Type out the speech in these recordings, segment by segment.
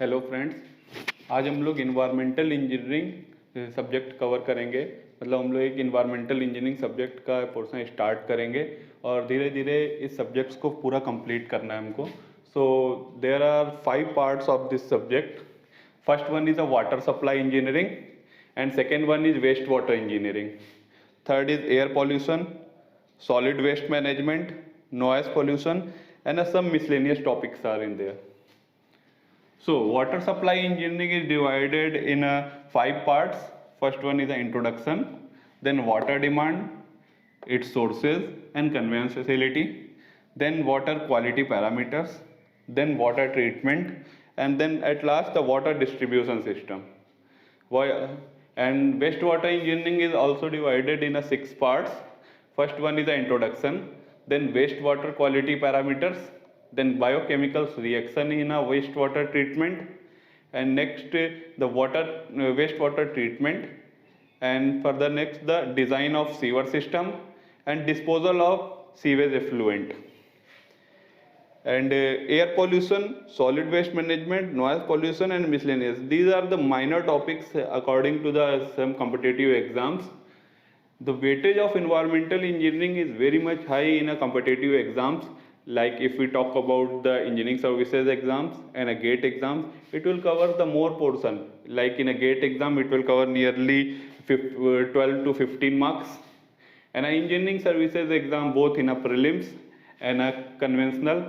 Hello friends, आज हम लोग इन्वायरमेंटल इंजीनियरिंग सब्जेक्ट कवर करेंगे। मतलब हम लोग एक इन्वायरमेंटल इंजीनियरिंग सब्जेक्ट का पोर्शन स्टार्ट करेंगे और धीरे धीरे इस सब्जेक्ट्स को पूरा कंप्लीट करना है हमको। So there are 5 parts of this subject. First one is a water supply engineering and second one is wastewater engineering. Third is air pollution, solid waste management, noise pollution, and some miscellaneous topics are in there. So water supply engineering is divided in 5 parts. First one is the introduction, then water demand, its sources and conveyance facility, then water quality parameters, then water treatment, and then at last the water distribution system. And wastewater engineering is also divided in 6 parts. First one is the introduction, then wastewater quality parameters, then biochemicals reaction in a wastewater treatment, and next the wastewater treatment, and further next the design of sewer system and disposal of sewage effluent. And air pollution, solid waste management, noise pollution and miscellaneous. These are the minor topics according to some competitive exams. The weightage of environmental engineering is very much high in a competitive exams. Like if we talk about the engineering services exams and a GATE exams, it will cover the more portion. Like in a GATE exam, it will cover nearly 12 to 15 marks. And an engineering services exam, both in a prelims and a conventional.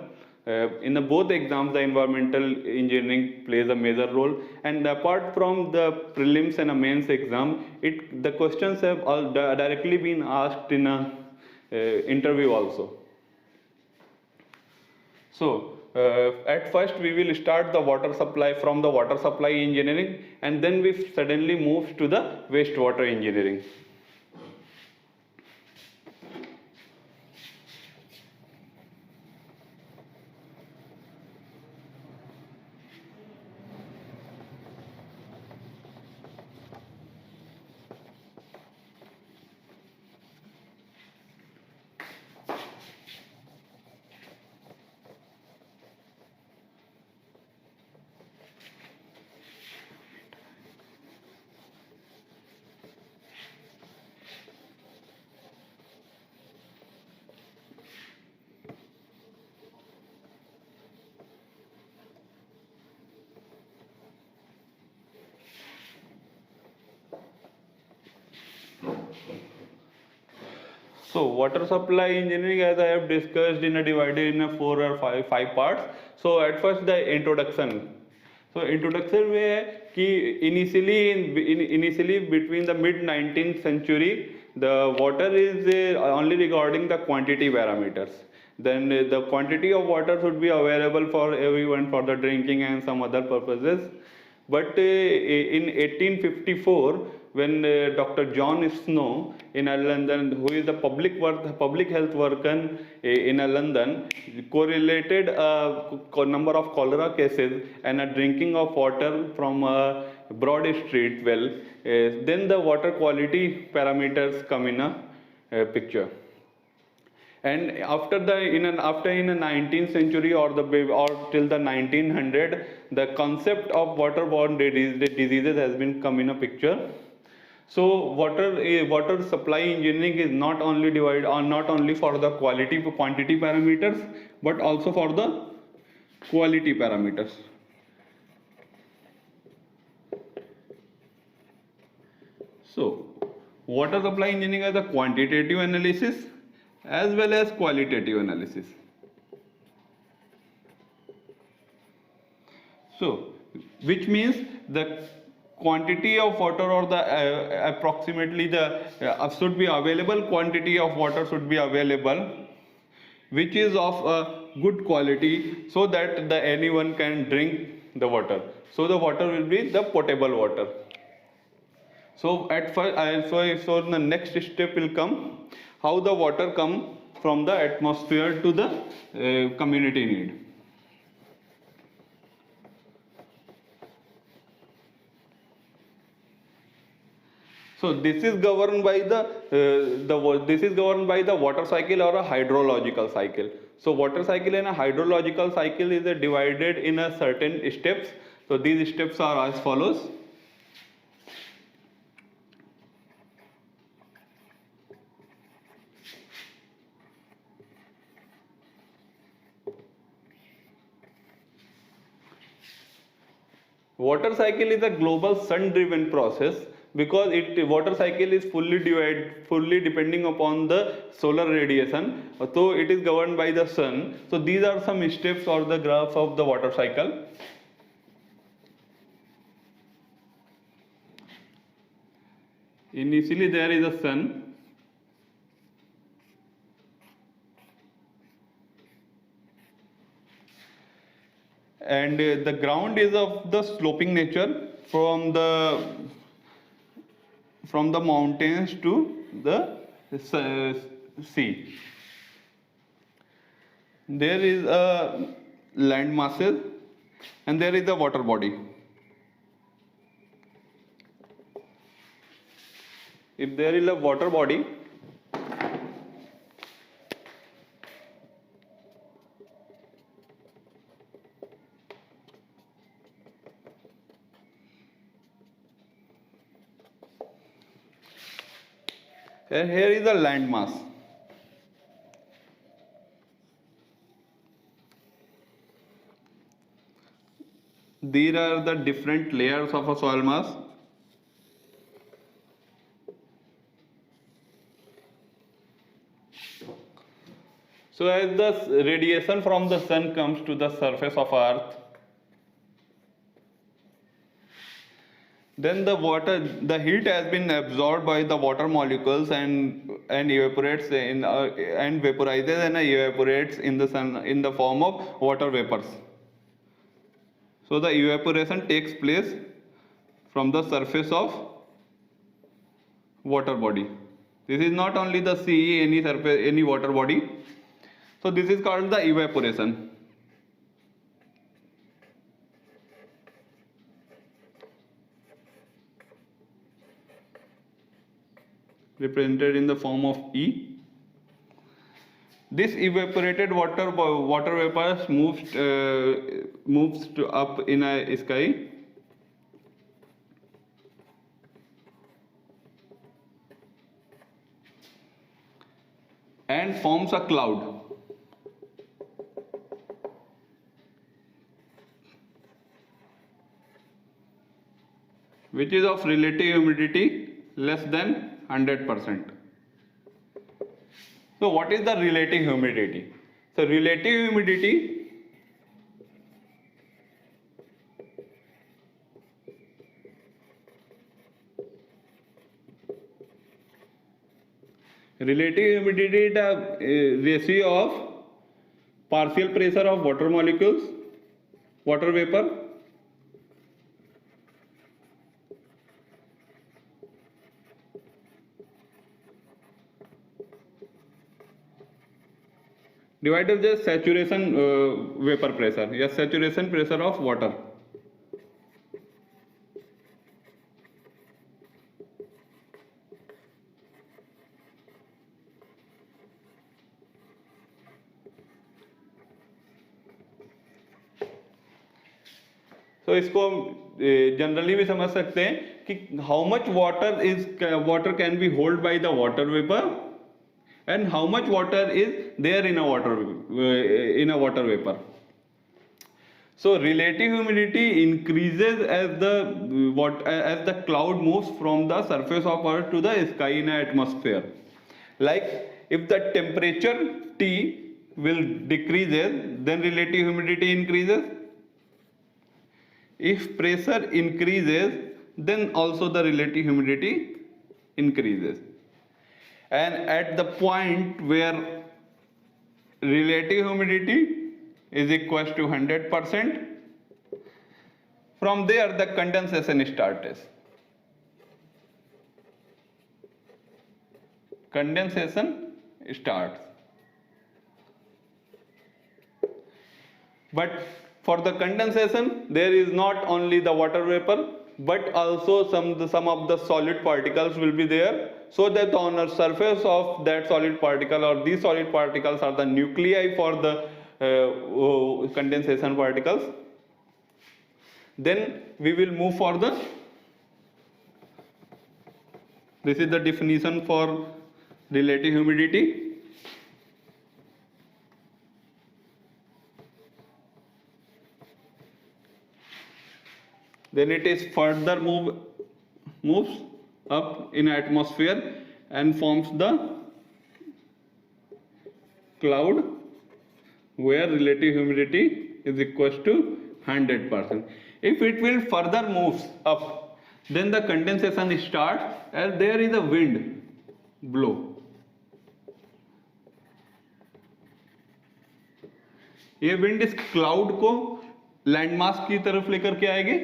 In both exams, the environmental engineering plays a major role. And apart from the prelims and a mains exam, the questions have all directly been asked in a interview also. So at first we will start the water supply from the water supply engineering, and then we suddenly move to the wastewater engineering. So water supply engineering, as I have discussed, divided in 4 or 5 parts. So at first the introduction. So introduction में है कि initially between the mid 19th century, the water is only regarding the quantity parameters. Then the quantity of water should be available for everyone for the drinking and some other purposes. But in 1854, when Dr. John Snow in London, who is the public health worker in London, correlated a number of cholera cases and a drinking of water from a Broad Street well, then the water quality parameters come in a picture. And after in the 19th century or till the 1900, the concept of waterborne diseases has been come in a picture. So water supply engineering is not only for the quantity parameters, but also for the quality parameters. So water supply engineering is a quantitative analysis as well as qualitative analysis. So which means the quantity of water or the approximately the should be available quantity of water should be available, which is of good quality, so that anyone can drink the water. So the water will be the potable water. So at first, so the next step will come how the water come from the atmosphere to the community need. So this is governed by the water cycle or a hydrological cycle. So water cycle and a hydrological cycle is divided in a certain steps. So these steps are as follows. Water cycle is a global sun-driven process because water cycle is fully depending upon the solar radiation. So it is governed by the sun. So these are some steps or the graphs of the water cycle. Initially there is a sun. And the ground is of the sloping nature from the mountains to the sea. There is a land masses and there is a water body. If there is a water body, here is a land mass. These are the different layers of a soil mass. So as the radiation from the sun comes to the surface of earth, then the heat has been absorbed by the water molecules and evaporates and vaporizes and evaporates in the sun in the form of water vapors. So the evaporation takes place from the surface of water body. This is not only the sea, any water body. So this is called the evaporation. Represented in the form of E. This evaporated water vapors moves up in a sky. And forms a cloud. Which is of relative humidity less than 100%. So what is the relative humidity? So relative humidity is the ratio of partial pressure of water molecules, water vapor, divided by saturation vapor pressure, yes, saturation pressure of water. तो इसको generally भी समझ सकते हैं कि how much water can be hold by the water vapour and how much water is there in a water vapor. So relative humidity increases as the cloud moves from the surface of earth to the sky in an atmosphere. Like if the temperature T will decreases, then relative humidity increases. If pressure increases, then also the relative humidity increases. And at the point where relative humidity is equal to 100%, from there the condensation starts. Condensation starts. But for the condensation, there is not only the water vapor, but also some of the solid particles will be there, so that on the surface of that solid particle, or these solid particles are the nuclei for the condensation particles. then we will move for the, this is the definition for relative humidity. Then it is further moves up in atmosphere and forms the cloud where relative humidity is equals to 100%. If it will further moves up, then the condensation starts as there is a wind blow. ये wind इस cloud को land mass की तरफ लेकर के आएगी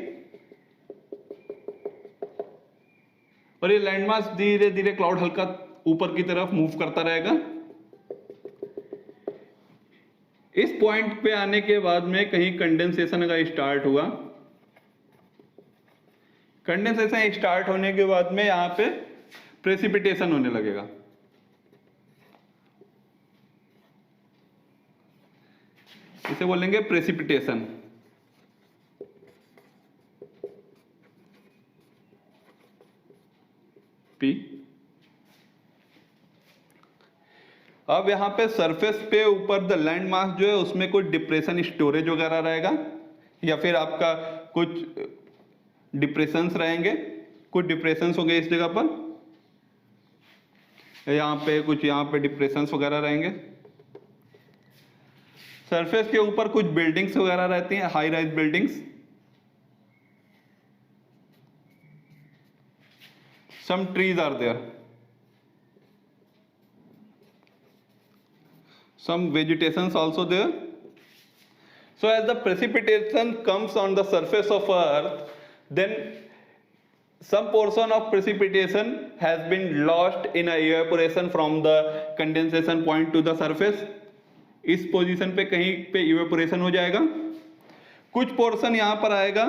और ये लैंड मास धीरे धीरे क्लाउड हल्का ऊपर की तरफ मूव करता रहेगा। इस पॉइंट पे आने के बाद में कहीं कंडेंसेशन का स्टार्ट हुआ। कंडेंसेशन स्टार्ट होने के बाद में यहां पे प्रेसिपिटेशन होने लगेगा। इसे बोलेंगे प्रेसिपिटेशन। पी। अब यहां पे सरफेस पे ऊपर द लैंड मास जो है उसमें कुछ डिप्रेशन स्टोरेज वगैरह रहेगा या फिर आपका कुछ डिप्रेशंस रहेंगे, कुछ डिप्रेशंस होंगे इस जगह पर, यहाँ पे कुछ, यहाँ पे डिप्रेशंस वगैरह रहेंगे। सरफेस के ऊपर कुछ बिल्डिंग्स वगैरह रहती हैं, high rise buildings. Some trees are there, some vegetations also there. So as the precipitation comes on the surface of earth, then some portion of precipitation has been lost in a evaporation from the condensation point to the surface. इस position पे कहीं पे evaporation हो जाएगा, कुछ portion यहां पर आएगा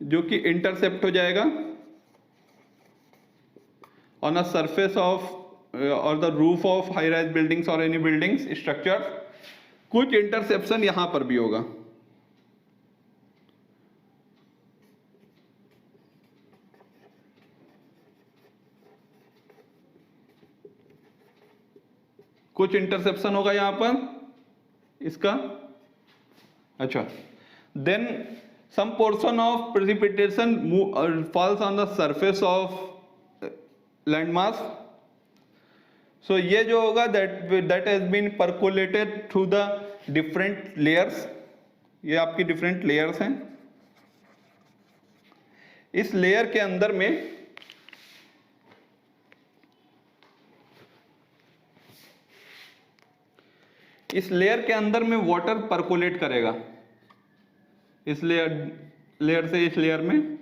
जो कि इंटरसेप्ट हो जाएगा on a surface of or the roof of high rise buildings or any buildings structures. कुछ इंटरसेप्शन यहां पर भी होगा। कुछ इंटरसेप्शन होगा यहां पर इसका। अच्छा, then some portion of precipitation falls on the surface of land mass. So ये जो होगा that has been percolated through the different layers. ये आपकी different layers हैं। इस लेयर के अंदर में वाटर परकोलेट करेगा, इस लेयर से इस लेयर में।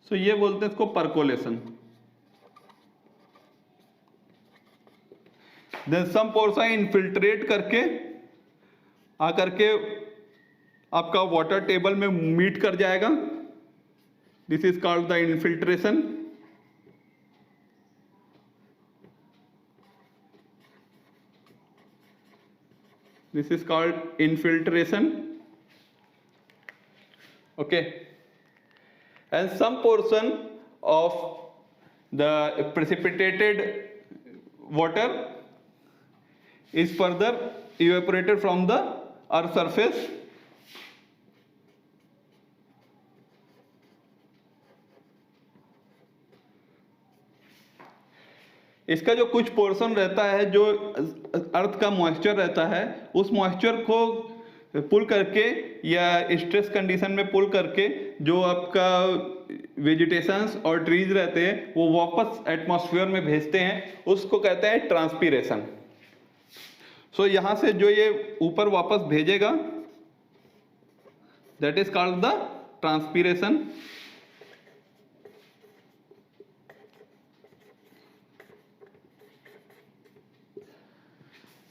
सो ये बोलते हैं इसको percolation. Then some portion infiltrate करके आकर के आपका वाटर टेबल में मीट कर जाएगा। This is called the infiltration. This is called infiltration. Okay, and some portion of the precipitated water is further evaporated from the earth surface. इसका जो कुछ पोर्शन रहता है, जो अर्थ का मॉइस्चर रहता है, उस मॉइस्चर को पुल करके या स्ट्रेस कंडीशन में पुल करके जो आपका वेजिटेशंस और ट्रीज रहते हैं वो वापस एटमॉस्फेयर में भेजते हैं, उसको कहते हैं ट्रांसपीरेशन। सो यहां से जो ये ऊपर वापस भेजेगा that is called the transpiration.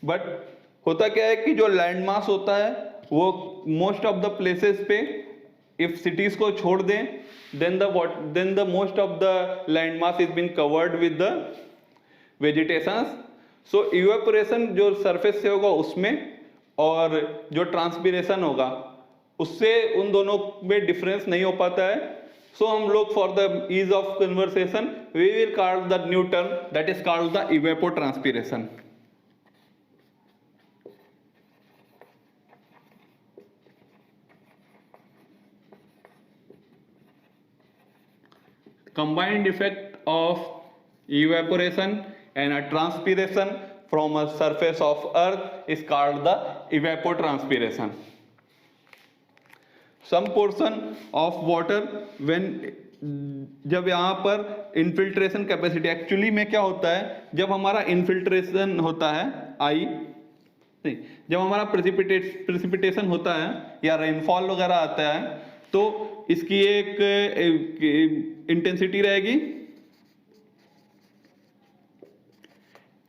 But होता क्या है कि जो लैंड मास होता है वो मोस्ट ऑफ द प्लेसेस पे इफ सिटीज को छोड़ दें then the most of the land mass is been covered with the vegetations. So evaporation जो सरफेस से होगा उसमें और जो ट्रांसपीरेशन होगा उससे उन दोनों में डिफरेंस नहीं हो पाता है. सो हम लोग for the ease of conversation we will call the new term that is called the evapotranspiration. Combined effect of evaporation and a transpiration from a surface of earth is called the evapotranspiration. Some portion of water when जब यहाँ पर infiltration capacity actually में क्या होता है, जब हमारा infiltration होता है नहीं, जब हमारा प्रेसिपिटेशन होता है या रेनफॉल वगैरह आता है तो इसकी एक इंटेंसिटी रहेगी.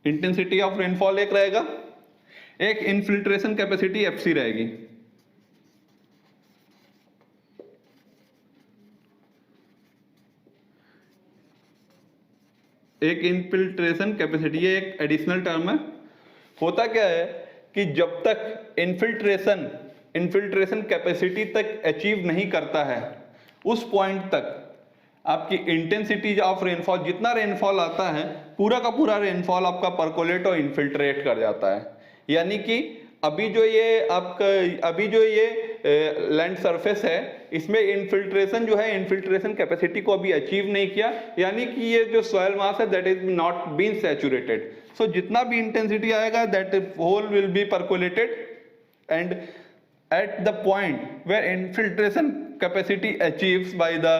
इंटेंसिटी ऑफ रेनफॉल एक रहेगा, एक इनफिल्ट्रेशन कैपेसिटी एफसी रहेगी. एक इनफिल्ट्रेशन कैपेसिटी, ये एक एडिशनल टर्म है. होता क्या है कि जब तक इनफिल्ट्रेशन कैपेसिटी तक अचीव नहीं करता है उस पॉइंट तक आपकी इंटेंसिटी ऑफ रेनफॉल, जितना रेनफॉल आता है पूरा का पूरा रेनफॉल आपका परकोलेट और इन्फिल्ट्रेट कर जाता है. यानी कि अभी जो ये लैंड सरफेस है इसमें इन्फिल्ट्रेशन जो है, इन्फिल्ट्रेशन कैपेसिटी को अभी अचीव नहीं किया, यानी कि ये जो सॉइल मास है that is not been saturated. So जितना भी इंटेंसिटी आएगा that whole will be percolated and at the point where infiltration capacity achieves by the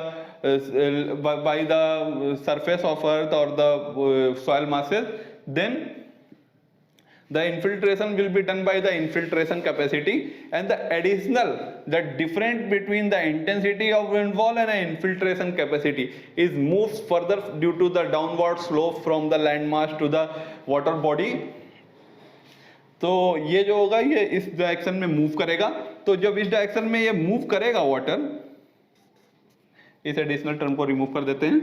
surface of earth or the soil masses, then the infiltration will be done by the infiltration capacity, and the additional, the difference between the intensity of rainfall and the infiltration capacity is moves further due to the downward slope from the land mass to the water body. तो ये जो होगा ये इस direction में move करेगा. तो जब इस डायरेक्शन में ये मूव करेगा वाटर, इस एडिशनल टर्म को रिमूव कर देते हैं.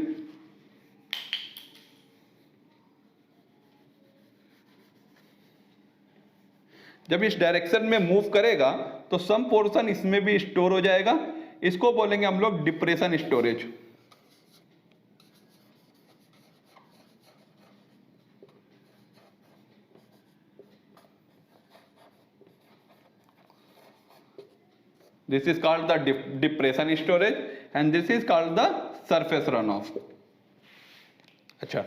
जब इस डायरेक्शन में मूव करेगा तो सम पोर्शन इसमें भी स्टोर हो जाएगा. इसको बोलेंगे हम लोग depression storage. This is called the depression storage and this is called the surface runoff. अच्छा,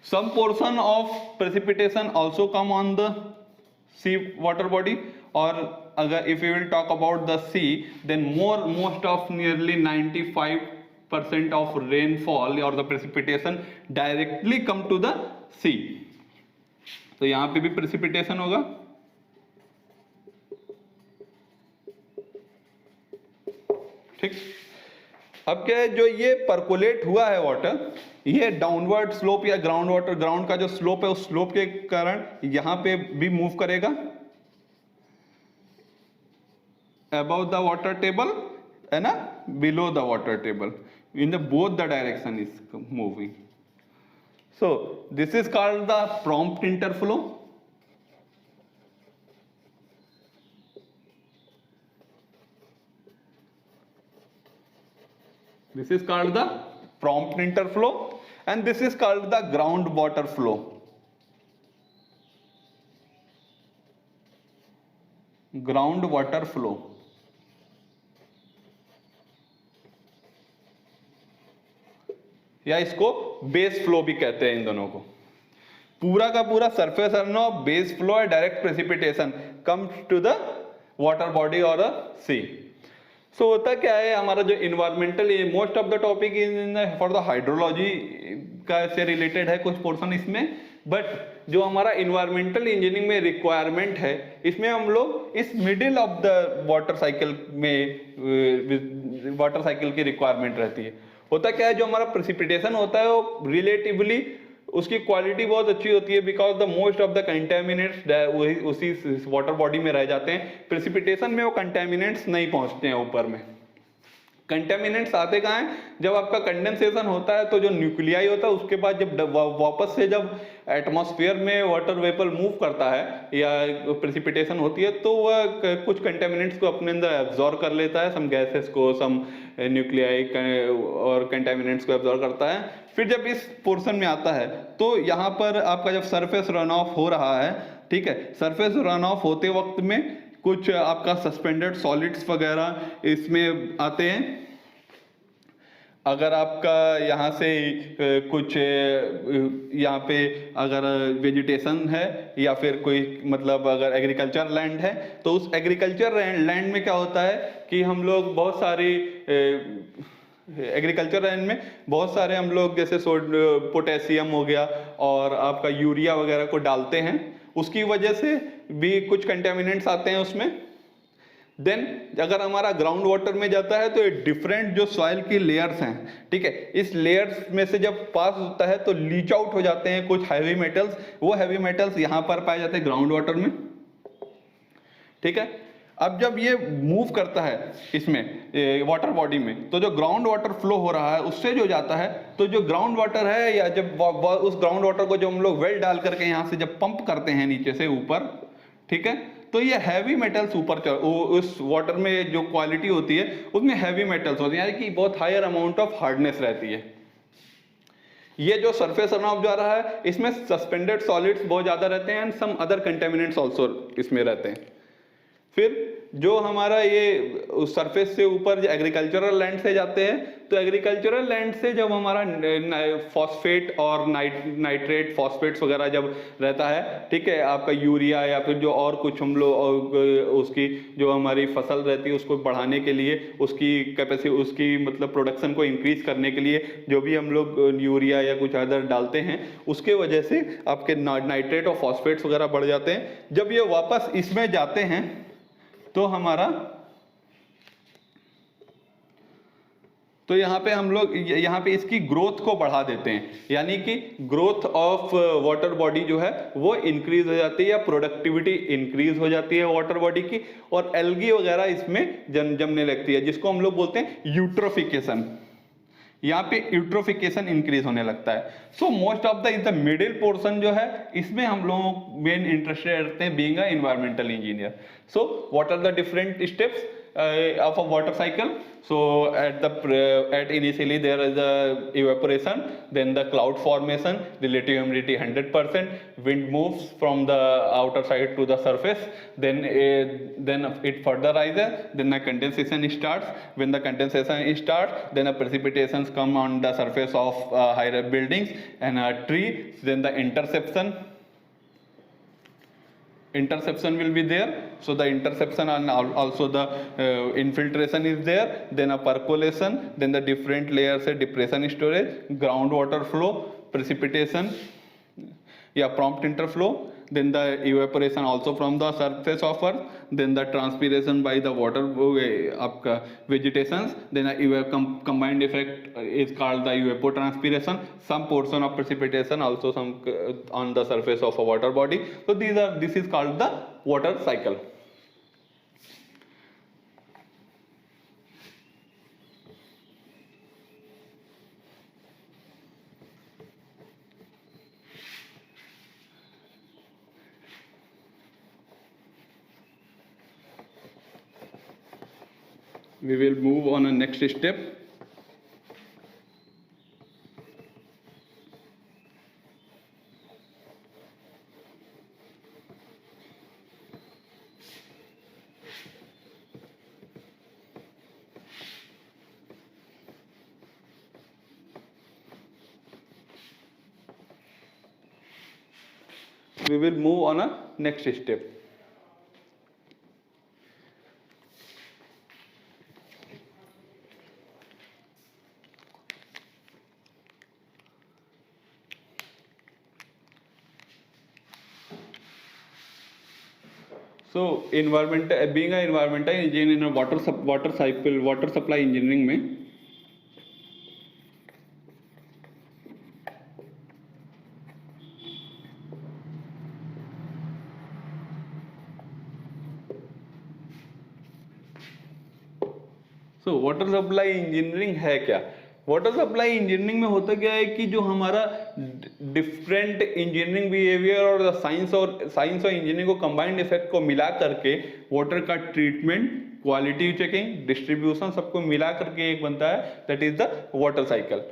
some portion of precipitation also come on the sea water body, or अगर if we will talk about the sea, then most of nearly 95% of rainfall or the precipitation directly come to the sea. तो यहाँ पे भी precipitation होगा. ठीक. अब क्या है, जो ये परकोलेट हुआ है वाटर, ये डाउनवर्ड स्लोप या ग्राउंड का जो स्लोप है उस स्लोप के कारण यहां पे भी मूव करेगा अबव द वाटर टेबल है ना, below the water table, in the both the direction is moving. So this is called the prompt interflow. This is called the prompt interflow and this is called the groundwater flow. Groundwater flow. या इसको base flow भी कहते हैं. इन दोनों को पूरा का पूरा सरफेस रनऑफ, बेस फ्लो है, direct precipitation comes to the water body और अ सी. सो होता क्या है, हमारा जो environmental, most of the topic in for the hydrology का से रिलेटेड है कुछ पोर्शन इसमें, बट जो हमारा इन्वायरमेंटल इंजीनियरिंग में रिक्वायरमेंट है इसमें हम लोग इस middle of the water cycle में वाटर साइकिल की रिक्वायरमेंट रहती है. होता क्या है, जो हमारा प्रेसिपिटेशन होता है वो रिलेटिवली उसकी क्वालिटी बहुत अच्छी होती है because the most of the contaminants उसी वाटर बॉडी में रह जाते हैं. प्रेसिपिटेशन में वो कंटेमिनेंट्स नहीं पहुंचते हैं ऊपर में. कंटेमिनेंट्स आते कहाँ हैं, जब आपका कंडेंसेशन होता है तो जो न्यूक्लियाई होता है उसके बाद जब वापस से जब एटमॉस्फेयर में वाटर वेपर मूव करता है या प्रेसिपिटेशन होती है तो वह कुछ कंटेमिनेंट्स को अपने अंदर एब्जॉर्ब कर लेता है, सम गैसेस को, सम न्यूक्लियाई और कंटेमिनेंट्स को एब्जॉर्ब करता है। फिर जब इस पोर्शन में आता है तो यहाँ पर आपका जब सरफेस रन ऑफ हो रहा है, ठीक है, सरफेस रन ऑफ होते वक्त में कुछ आपका सस्पेंडेड सॉलिड्स वगैरह इसमें आते हैं। अगर आपका यहाँ से कुछ यहाँ पे अगर वेजिटेशन है या फिर कोई मतलब अगर एग्रीकल्चर लैंड है तो उस एग्रीकल्चर लैंड में क्या होता है कि हम लोग बहुत सारी एग्रीकल्चर लैंड में बहुत सारे हम लोग जैसे पोटेशियम हो गया और आपका यूरिया वगैरह को डालते हैं, उसकी वजह से भी कुछ कंटेमिनेंट्स आते हैं उसमें। देन अगर हमारा ग्राउंड वाटर में जाता है तो ये डिफरेंट जो सॉइल की लेयर्स हैं, ठीक है, इस लेयर्स में से जब पास होता है तो लीच आउट हो जाते हैं कुछ हैवी मेटल्स, वो हैवी मेटल्स यहाँ पर पाए जाते हैं ग्राउंड वाटर में, ठीक है। अब जब ये मूव करता है इसमें वाटर बॉडी में तो जो ग्राउंड वाटर फ्लो हो रहा है उससे जो जाता है तो जो ग्राउंड वाटर है या जब उस ग्राउंड वाटर को जो हम लोग वेल डाल करके यहाँ से जब पंप करते हैं नीचे से ऊपर, ठीक है, तो ये हैवी मेटल्स ऊपर उस वाटर में जो क्वालिटी होती है उसमें हैवी मेटल्स होती है, यानी कि बहुत हायर अमाउंट ऑफ हार्डनेस रहती है। ये जो सरफेस रन ऑफ जा रहा है इसमें सस्पेंडेड सॉलिड्स बहुत ज्यादा रहते हैं and some other contaminants also इसमें रहते हैं। फिर जो हमारा ये सरफेस से ऊपर एग्रीकल्चरल लैंड से जाते हैं तो एग्रीकल्चरल लैंड से जब हमारा फॉस्फेट और नाइट्रेट फॉस्फेट्स वगैरह जब रहता है, ठीक है, आपका यूरिया या फिर जो और कुछ हम लोग उसकी जो हमारी फसल रहती है उसको बढ़ाने के लिए उसकी कैपेसिटी उसकी मतलब प्रोडक्शन को इंक्रीज करने के लिए जो भी हम लोग यूरिया या कुछ अदर डालते हैं उसके वजह से आपके नाइट्रेट और फॉस्फेट्स वगैरह बढ़ जाते हैं। जब ये वापस इसमें जाते हैं तो हमारा तो यहाँ पे हम लोग यहाँ पे इसकी ग्रोथ को बढ़ा देते हैं, यानी कि ग्रोथ ऑफ वाटर बॉडी जो है वो इंक्रीज हो जाती है या प्रोडक्टिविटी इंक्रीज हो जाती है वाटर बॉडी की, और एल्गी वगैरह इसमें जमने लगती है जिसको हम लोग बोलते हैं यूट्रोफिकेशन। यहाँ पे यूट्रोफिकेशन इंक्रीज होने लगता है। So most of the middle portion जो है इसमें हम लोग मेन इंटरेस्टेड रहते हैं being a environmental engineer. So what are the different steps of a water cycle? So at initially there is a evaporation, then the cloud formation, relative humidity 100%, wind moves from the outer side to the surface, then it further rises, then the condensation starts. When the condensation starts, then the precipitations come on the surface of higher buildings and a tree, then the interception will be there. So the interception and also the infiltration is there, then a percolation, then the different layers say depression storage, groundwater flow, precipitation, yeah, prompt interflow, then the evaporation also from the surface of earth, then the transpiration by the water vegetations, then a combined effect is called the evapotranspiration, some portion of precipitation also some on the surface of a water body. So this is called the water cycle. We will move on a next step. We will move on a next step. So environmental, being an environmental engineer in a water cycle, water supply engineering में सो water supply engineering है क्या? Water supply engineering में होता क्या है कि जो हमारा डिफरेंट इंजीनियरिंग बिहेवियर और साइंस और इंजीनियरिंग को कंबाइंड इफेक्ट को मिला करके वाटर का ट्रीटमेंट, क्वालिटी चेकिंग, डिस्ट्रीब्यूशन सबको मिला करके एक बनता है, that is the water cycle.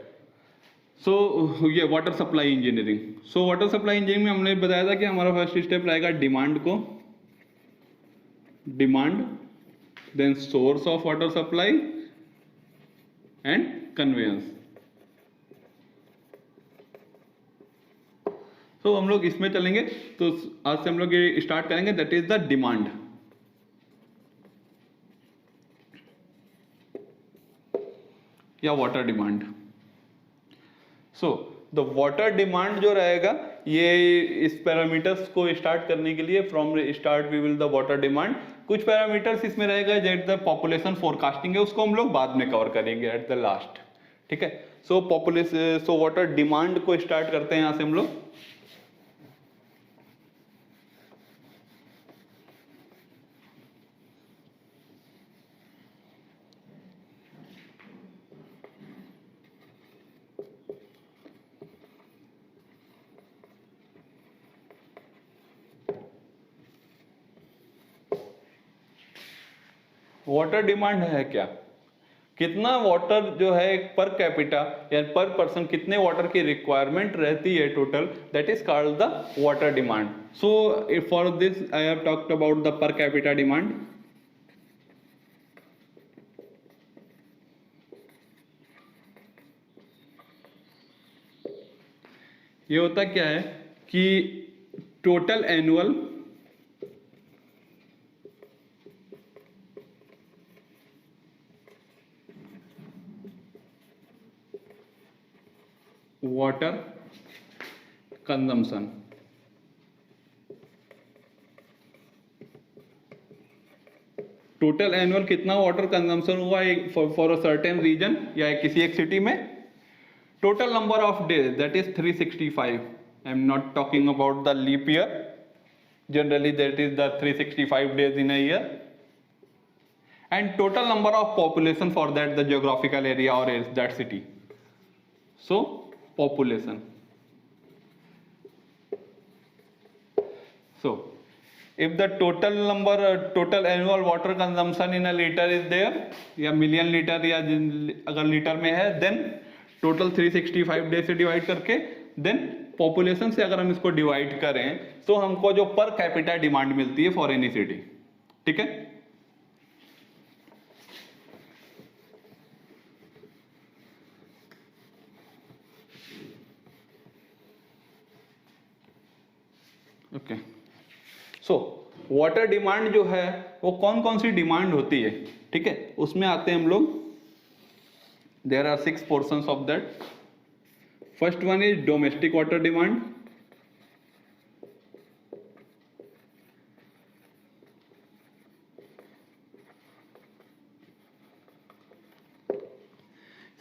So ये water supply engineering. So water supply engineering में हमने बताया था कि हमारा फर्स्ट स्टेप रहेगा demand, then source of water supply and conveyance. तो हम लोग इसमें चलेंगे, तो आज से हम लोग ये स्टार्ट करेंगे, दैट इज द डिमांड। या water demand. So the water demand जो रहेगा, ये इस पैरामीटर्स को स्टार्ट करने के लिए from start we will the water demand, कुछ पैरामीटर्स इसमें रहेगा जेट द पॉपुलेशन फोरकास्टिंग है, उसको हम लोग बाद में कवर करेंगे एट द लास्ट, ठीक है। सो वाटर डिमांड को स्टार्ट करते हैं यहां से हम लोग। वाटर डिमांड है क्या? कितना वाटर जो है पर कैपिटा या पर पर्सन कितने वाटर की रिक्वायरमेंट रहती है total, that is called the water demand. So for this I have talked about the per capita demand. ये होता क्या है कि total annual water consumption, total annual कितना वाटर कंजम्पशन हुआ फॉर अ सर्टेन रीजन या किसी एक सिटी में, total number of days that is 365। I am not talking about the leap year, generally that is the 365 days in a year, and total number of population for that the geographical area और that city. So population. So if the total annual water consumption in a liter is there या million litre या अगर litre में है, then total 365 day से divide करके, then population से अगर हम इसको डिवाइड करें तो हमको जो पर कैपिटा डिमांड मिलती है फॉर एनी सिटी, ठीक है। ओके, सो वाटर डिमांड जो है वो कौन कौन सी डिमांड होती है, ठीक है, उसमें आते हैं हम लोग। There are 6 portions of that. First one is domestic water demand,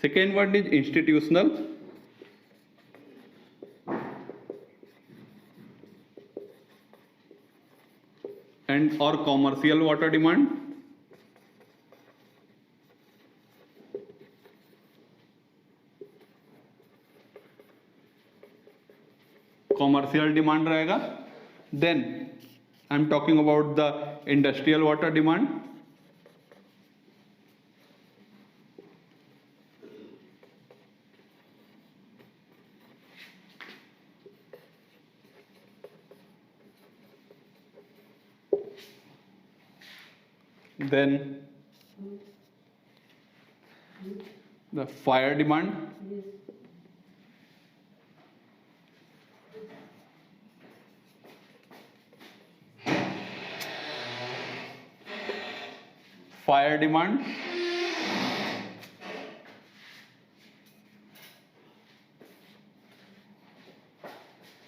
second one is institutional, and or commercial water demand, commercial demand रहेगा। then I am talking about the industrial water demand, then the fire demand,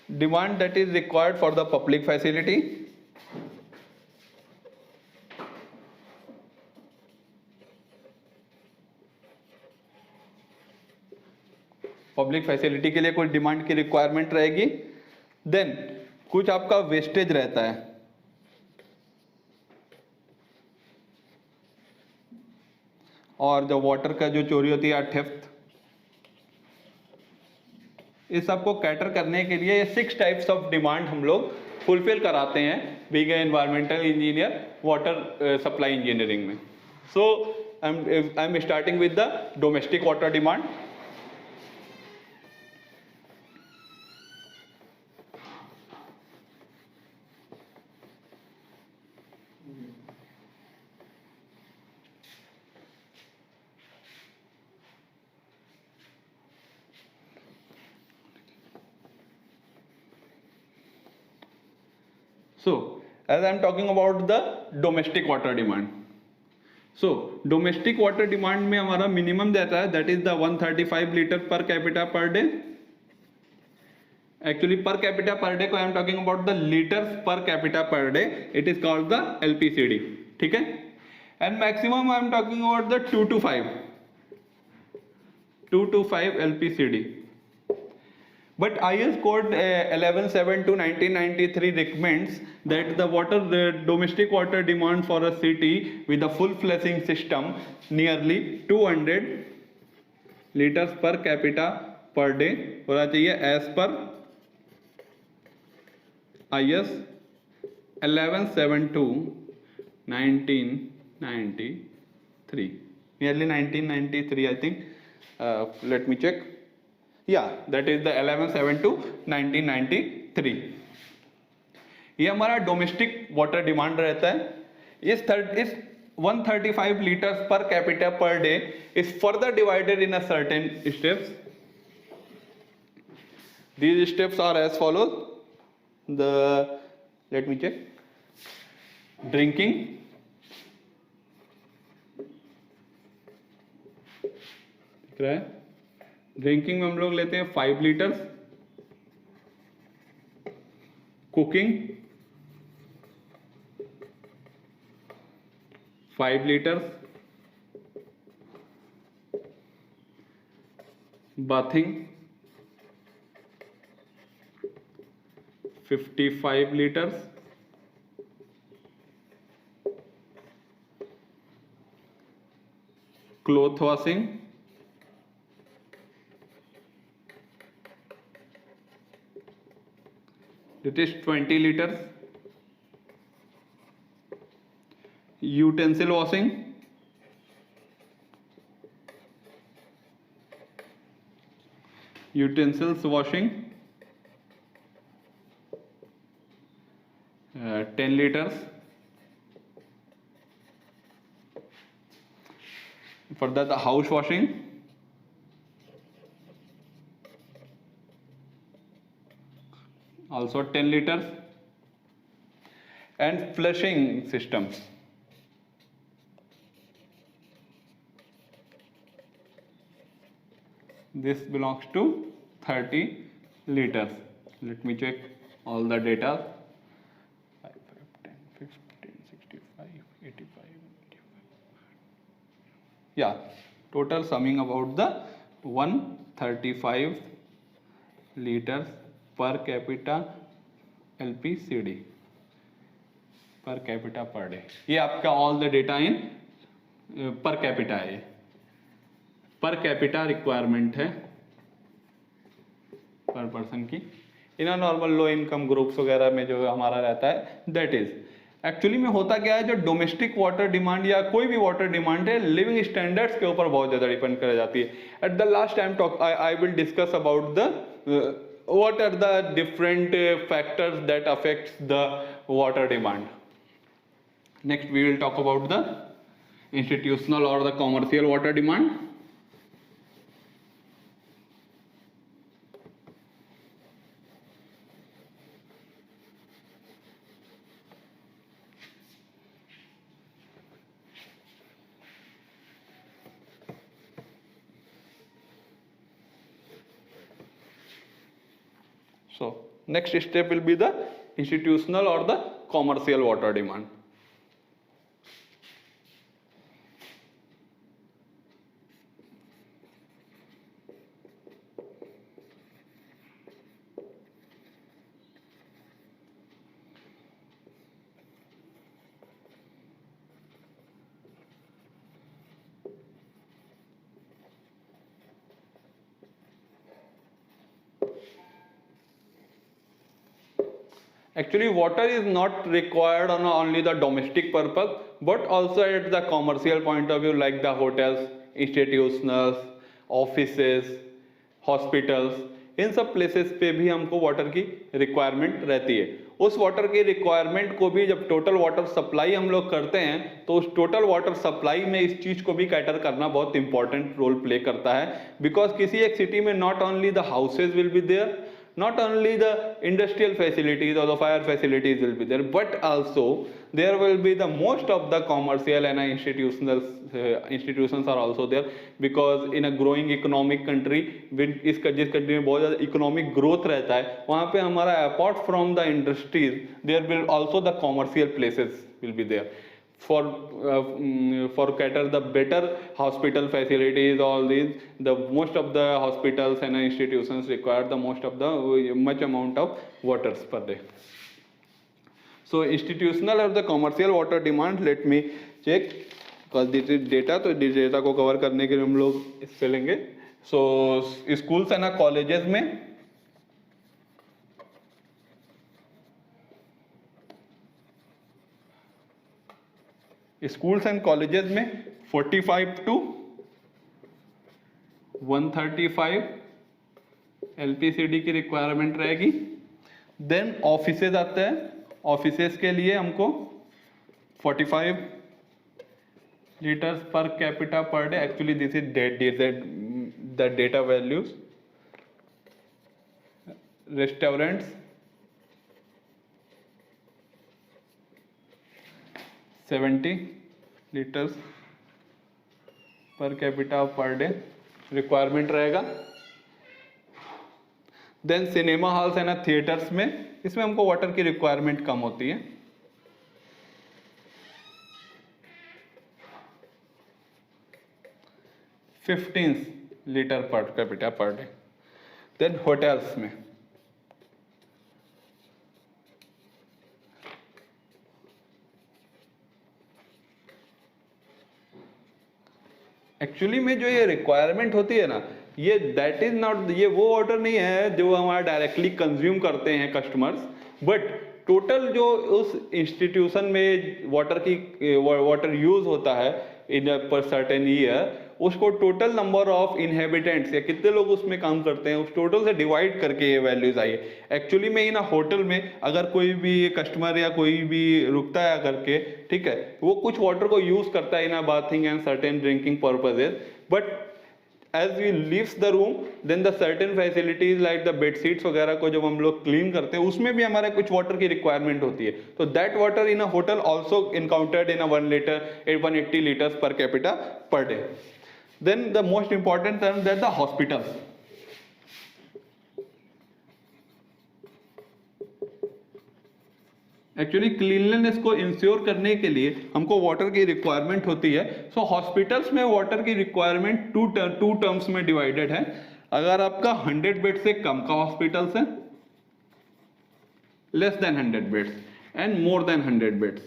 demand that is required for the public facility, public facility के लिए कुछ demand की requirement रहेगी। Then कुछ आपका wastage रहता है, और जो वाटर का जो चोरी होती है थेफ्ट, इस सबको कैटर करने के लिए 6 टाइप्स ऑफ डिमांड हम लोग फुलफिल कराते हैं being environmental engineer water supply engineering में। So I am starting with the domestic water demand. So, as I am talking about the domestic water demand. So, domestic water demand में हमारा minimum देता है, that is the 135 litre per capita per day. Actually, per capita per day को I am talking about the liters per capita per day. It is called the LPCD. ठीक है? And maximum I am talking about the 2 to 5 LPCD. But IS code 1172/1993 recommends that the domestic water demand for a city with a full flushing system nearly 200 liters per capita per day होना चाहिए as per IS 1172/1993, nearly 1993 I think. Let me check. Yeah, that is the 1172/1993. ये हमारा domestic water demand रहता है। इस 135 litres per capita per day is further divided in a certain steps. These steps are as follows. Let me check. Drinking, दिख रहा है? Drinking में हम लोग लेते हैं 5 litres, cooking 5 litres, bathing 55 litres, cloth washing 20 liters, utensil washing 10 liters. Further, the house washing also 10 liters, and flushing systems. This belongs to 30 liters. Let me check all the data. 5, 10, 15, 65, 85, 85. Yeah, total summing about the 135 liters per capita LPCD per capita per day. ये आपका all the data in per capita है, per capita requirement है पर person की। In normal low income groups वगैरह में जो हमारा रहता है दैट इज एक्चुअली में होता क्या है, जो डोमेस्टिक वाटर डिमांड या कोई भी वाटर डिमांड है लिविंग स्टैंडर्ड्स के ऊपर बहुत ज़्यादा डिपेंड कर जाती है। At the last time talk I will discuss about the what are the different factors that affects the water demand. Next we will talk about the institutional or the commercial water demand. So next step will be the institutional or the commercial water demand. Actually, water is not required on only the domestic purpose, but also at the commercial point of view, like the hotels, institutions, offices, hospitals, इन सब places पे भी हमको water की requirement रहती है। उस water की रिक्वायरमेंट को भी जब टोटल वाटर सप्लाई हम लोग करते हैं तो उस टोटल वाटर सप्लाई में इस चीज को भी कैटर करना बहुत इंपॉर्टेंट रोल प्ले करता है, बिकॉज किसी एक सिटी में not only the houses will be there, not only the industrial facilities or the fire facilities will be there, but also there will be the most of the commercial and institutions are also there, because in a growing economic country, जिस country में बहुत ज़्यादा economic growth रहता है, वहाँ पे हमारा apart from the industries there will also the commercial places will be there for cater the better hospital facilities. All these, the most of the hospitals and institutions require the most of the much amount of waters per day. So institutional or the commercial water demand, let me check because this is data, तो इस data को cover करने के लिए हम लोग इससे लेंगे. So schools and colleges में स्कूल्स एंड कॉलेजेस में 45 to 135 एलपीसीडी की रिक्वायरमेंट रहेगी. देन ऑफिसेज आते हैं, ऑफिसेज के लिए हमको 45 litres per capita per day. Actually this is the data values. Restaurants 70 litres per capita per day requirement रहेगा. Then cinema halls and theatres में, इसमें हमको वाटर की रिक्वायरमेंट कम होती है. $15 litre per capita per day. Then hotels में actually में जो ये रिक्वायरमेंट होती है ना, ये दैट इज नॉट, ये वो वाटर नहीं है जो हमारा डायरेक्टली कंज्यूम करते हैं कस्टमर्स, बट टोटल जो उस इंस्टीट्यूशन में वाटर यूज होता है इन पर सर्टेन ईयर, उसको टोटल नंबर ऑफ इनहेबिटेंट्स या कितने लोग उसमें काम करते हैं उस टोटल से डिवाइड करके ये वैल्यूज आई है. एक्चुअली में इन होटल में अगर कोई भी कस्टमर या कोई भी रुकता है करके, ठीक है, वो कुछ वाटर को यूज करता है in bathing and certain drinking purposes, but as we leaves the room then the certain facilities like the bedsheets वगैरह को जब हम लोग क्लीन करते हैं उसमें भी हमारे कुछ वाटर की रिक्वायरमेंट होती है. तो that water in a hotel also encountered in a 180 litres per capita per day. Then the most important term, that the hospitals. Actually cleanliness को इंश्योर करने के लिए हमको वाटर की रिक्वायरमेंट होती है. सो हॉस्पिटल्स में वाटर की रिक्वायरमेंट टू टर्म्स में डिवाइडेड है. अगर आपका 100 बेड से कम का हॉस्पिटल्स है, less than 100 beds, and more than 100 beds.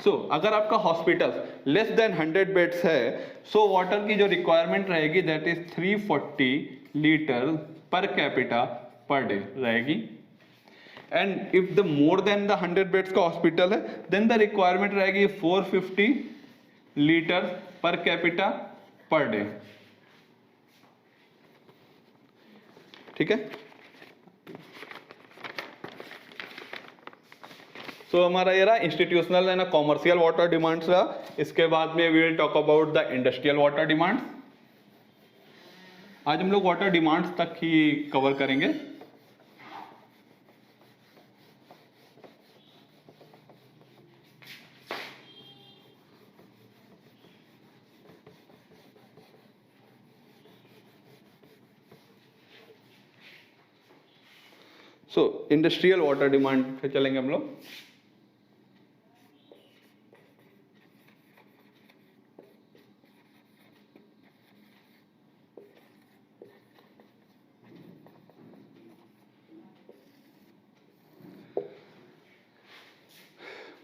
So अगर आपका हॉस्पिटल लेस देन 100 बेड्स है, सो वाटर की जो रिक्वायरमेंट रहेगी that is 340 litre per capita per day रहेगी. And if the more than the 100 beds का हॉस्पिटल है, देन द रिक्वायरमेंट रहेगी 450 litre per capita per day. ठीक है. सो हमारा ये रहा institutional and commercial water demands रहा. इसके बाद में we will talk about the industrial water demands. आज हम लोग वाटर डिमांड्स तक ही कवर करेंगे. सो इंडस्ट्रियल वाटर डिमांड पे चलेंगे हम लोग.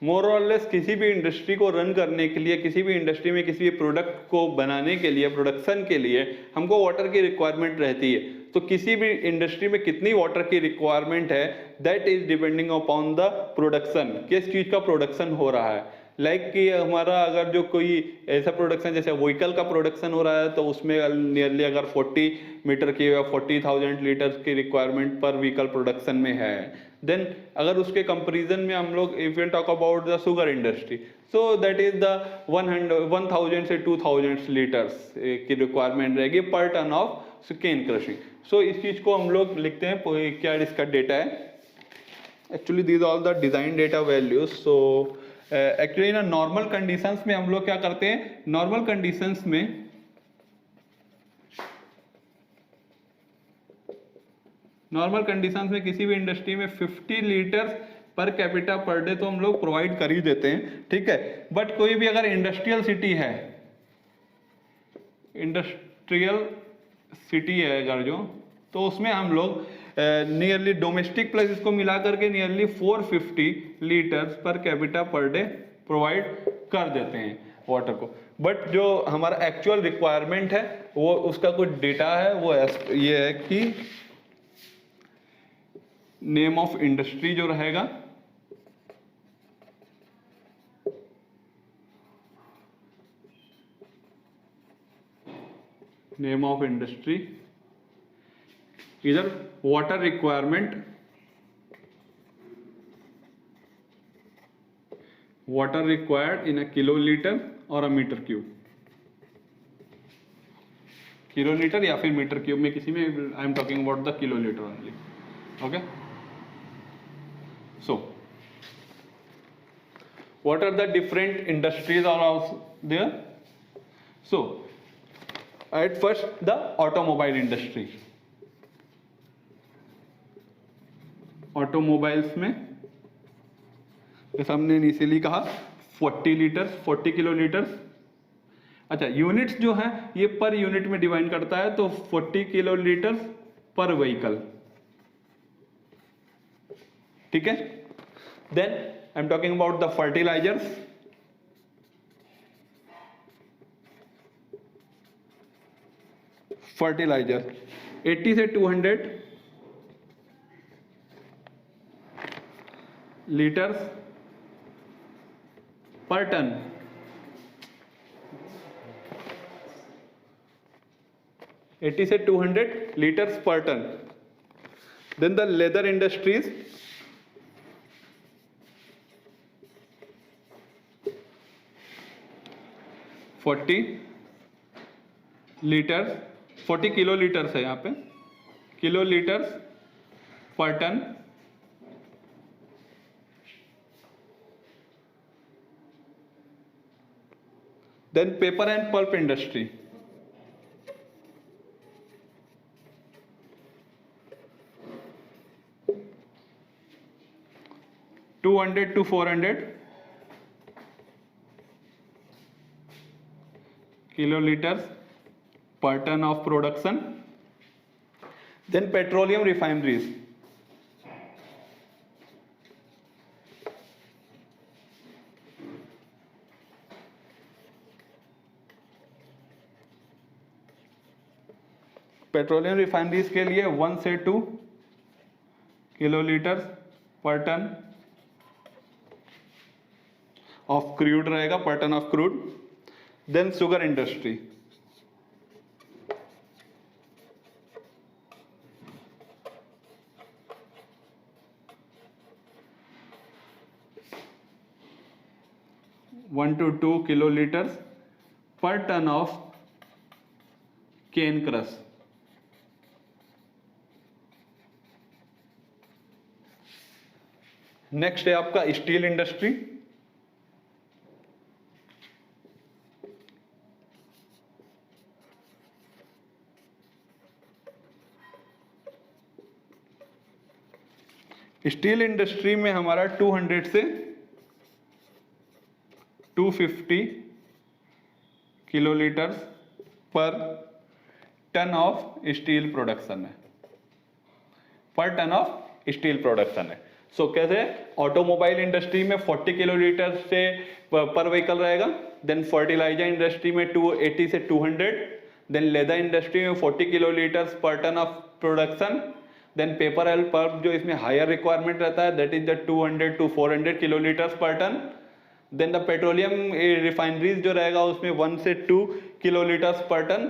मोर और लेस किसी भी इंडस्ट्री को रन करने के लिए, किसी भी इंडस्ट्री में किसी भी प्रोडक्ट को बनाने के लिए, प्रोडक्शन के लिए हमको वाटर की रिक्वायरमेंट रहती है. तो किसी भी इंडस्ट्री में कितनी वाटर की रिक्वायरमेंट है, that is depending upon the production, किस चीज का प्रोडक्शन हो रहा है। लाइक कि हमारा अगर जो कोई ऐसा प्रोडक्शन जैसे व्हीकल का प्रोडक्शन हो रहा है तो उसमें नियरली अगर 40 मीटर की या 40,000 लीटर्स की रिक्वायरमेंट पर व्हीकल प्रोडक्शन में है। देन अगर उसके कंपैरिजन में हम लोग if you talk about the sugar industry, so that is the 1000 से 2000 लीटर्स की रिक्वायरमेंट रहेगी पर टन ऑफ केन क्रशिंग। सो इस चीज को हम लोग लिखते हैं, क्या इसका डेटा है। Actually these all the design data values. So actually ना नॉर्मल कंडीशंस में हम लोग क्या करते हैं, नॉर्मल कंडीशंस में किसी भी इंडस्ट्री में 50 litres per capita per day तो हम लोग प्रोवाइड कर ही देते हैं, ठीक है। बट कोई भी अगर इंडस्ट्रियल सिटी है अगर जो, तो उसमें हम लोग नियरली डोमेस्टिक प्लस इसको मिला करके nearly 450 litres per capita per day provide कर देते हैं वाटर को। बट जो हमारा एक्चुअल रिक्वायरमेंट है वो उसका कुछ डेटा है, वो ये है कि नेम ऑफ इंडस्ट्री जो रहेगा, नेम ऑफ इंडस्ट्री इधर वाटर रिक्वायरमेंट इन अ किलोलीटर और अ मीटर क्यूब, किलोलीटर या फिर मीटर क्यूब में किसी में, आई am talking about the kilolitre only, okay. So what are the different industries are also there? So at first the automobile industry, automobiles में जैसे हमने initially कहा 40 किलोलीटर्स। अच्छा, यूनिट्स जो है ये पर यूनिट में डिवाइड करता है, तो 40 किलोलीटर्स पर व्हीकल, ठीक है। Then I am talking about the fertilisers, fertiliser 80 से 200 लीटर्स पर टन, 80 से 200 litres per tonne. Then the leather industries, litres 40 kilo litres है यहाँ पे, kilo litres per tonne. Then paper and pulp industry, $200 to $400 kiloliters per ton of production. Then petroleum refineries, petroleum refineries के लिए 1 से 2 kilolitre per ton of crude रहेगा, per ton of crude. Then sugar industry, one to 2 kilolitre per ton of cane crush. Next है आपका steel industry, steel industry में हमारा 200 से 250 kilolitre per ton of steel production है, पर ton of steel production है। सो कैसे, ऑटोमोबाइल इंडस्ट्री में 40 किलोलीटर से पर व्हीकल रहेगा। देन फर्टिलाइजर इंडस्ट्री में 280 से 200। देन लेदर इंडस्ट्री में 40 kilolitre per ton of production. Then paper oil pulp जो इसमें हायर रिक्वायरमेंट रहता है, that is the 200 to 400 kilolitres per tonne. Then the petroleum refineries जो रहेगा उसमें 1 से 2 kilolitres per ton.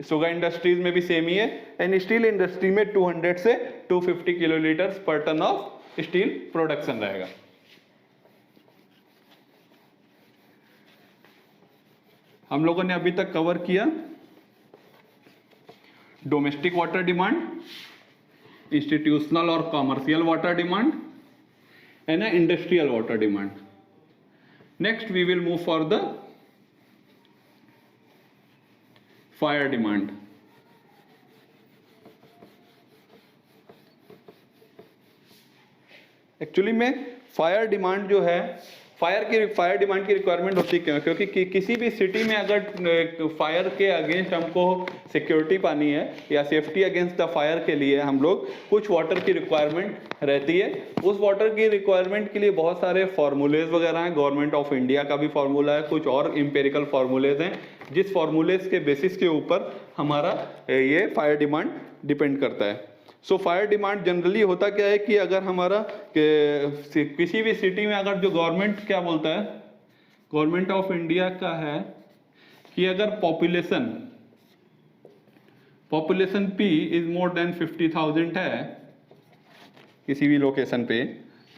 Sugar industries में भी सेम ही है। एंड स्टील इंडस्ट्री में 200 से 250 kilolitres per ton of steel production रहेगा। हम लोगों ने अभी तक कवर किया डोमेस्टिक वाटर डिमांड, इंस्टीट्यूशनल और commercial water demand and industrial water demand. Next we will move for the fire demand. Actually में फायर डिमांड जो है, फायर डिमांड की रिक्वायरमेंट होती क्यों? क्योंकि किसी भी सिटी में अगर फायर के अगेंस्ट हमको सिक्योरिटी पानी है या सेफ्टी अगेंस्ट द फायर के लिए हम लोग कुछ वाटर की रिक्वायरमेंट रहती है। उस वाटर की रिक्वायरमेंट के लिए बहुत सारे फार्मूलेज वगैरह हैं, गवर्नमेंट ऑफ इंडिया का भी फार्मूला है, कुछ और एम्पिरिकल फार्मूलेज हैं, जिस फार्मूलेज के बेसिस के ऊपर हमारा ये फायर डिमांड डिपेंड करता है। सो फायर डिमांड जनरली होता क्या है कि अगर हमारा किसी भी सिटी में अगर जो गवर्नमेंट क्या बोलता है, गवर्नमेंट ऑफ इंडिया का है कि अगर population P is more than 50,000 है किसी भी लोकेशन पे,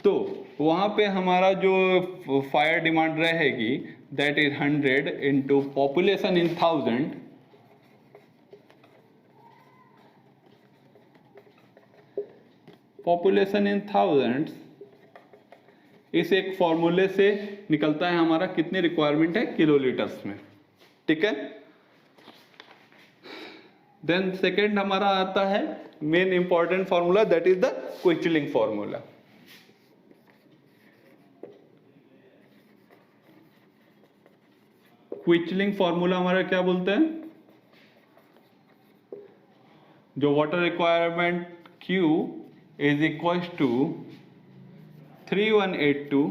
तो वहां पे हमारा जो फायर डिमांड रहेगी that is 100 into population in 1000 population in thousands. इस एक फॉर्मूले से निकलता है हमारा कितनी रिक्वायरमेंट है किलोलीटर्स में, ठीक है। देन सेकेंड हमारा आता है main important formula, that is the Kuichling formula. Kuichling formula हमारा क्या बोलते हैं, जो water requirement Q is equals to 3182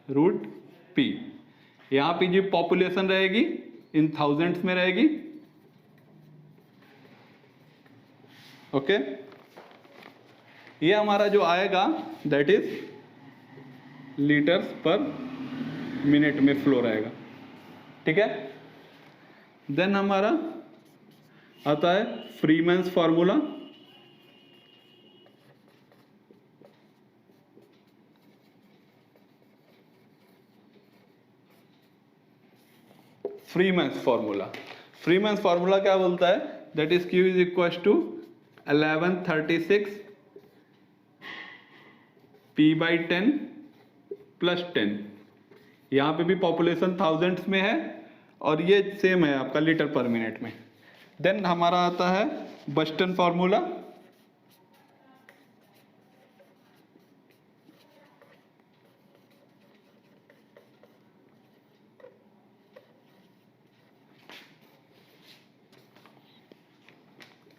root P। यहां पे जो पॉपुलेशन रहेगी इन थाउजेंड्स में रहेगी, ओके। ये हमारा जो आएगा that is litres per minute में फ्लो रहेगा, ठीक है। देन हमारा आता है फ्रीमैन्स फॉर्मूला। फ्रीमैन्स फार्मूला क्या बोलता है, that is Q is equal to 1136 P/10 plus 10। यहाँ पे भी पॉपुलेशन थाउजेंड्स में है और ये सेम है आपका लीटर पर मिनट में। देन हमारा आता है Buston formula.